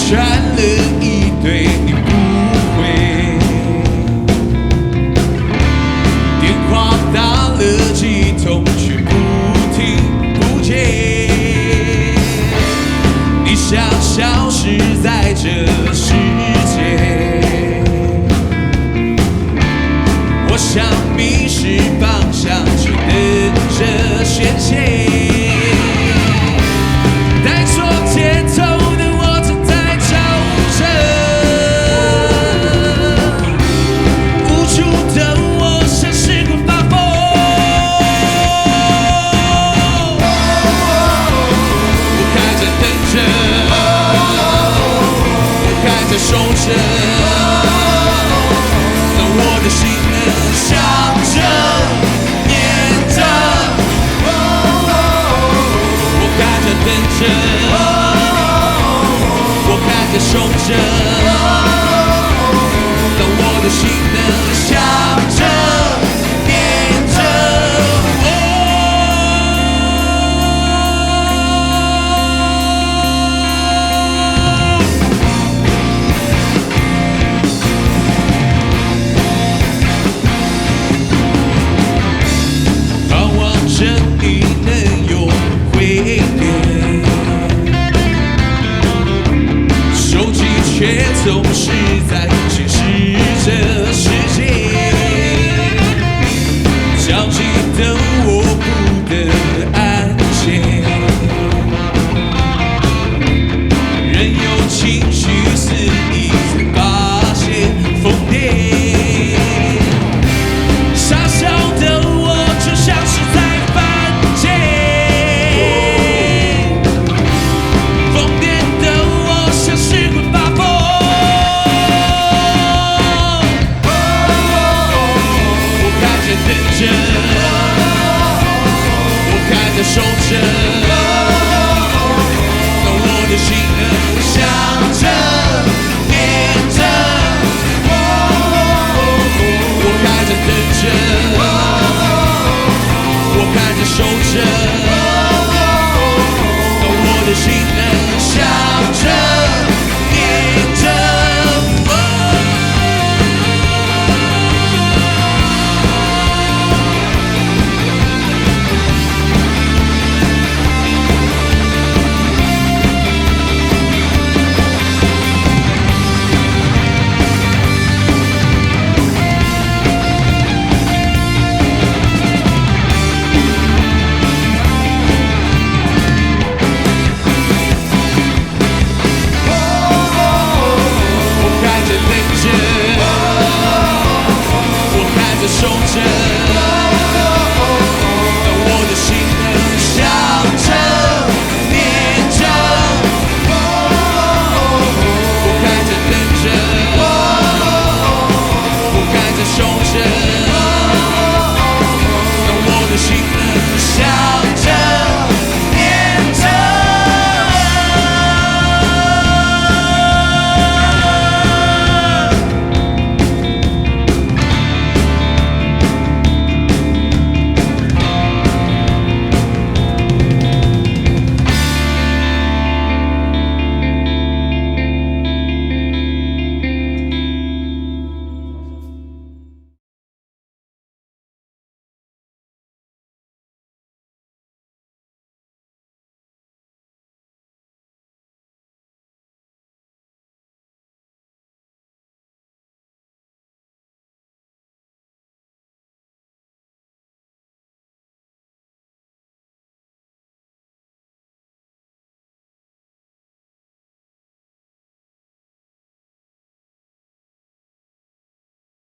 传了一堆你不回，电话打了几通却不听不接，你想消失在这世界，我想迷失方向，却等着宣泄。带错节奏的我正在找着，无助的我像是个发疯。我开着等着，我开着守着，但我的心呢想着念着，我开着等着。守着，但我的心呢想着念着。盼望着你能有回电，手机却总是在。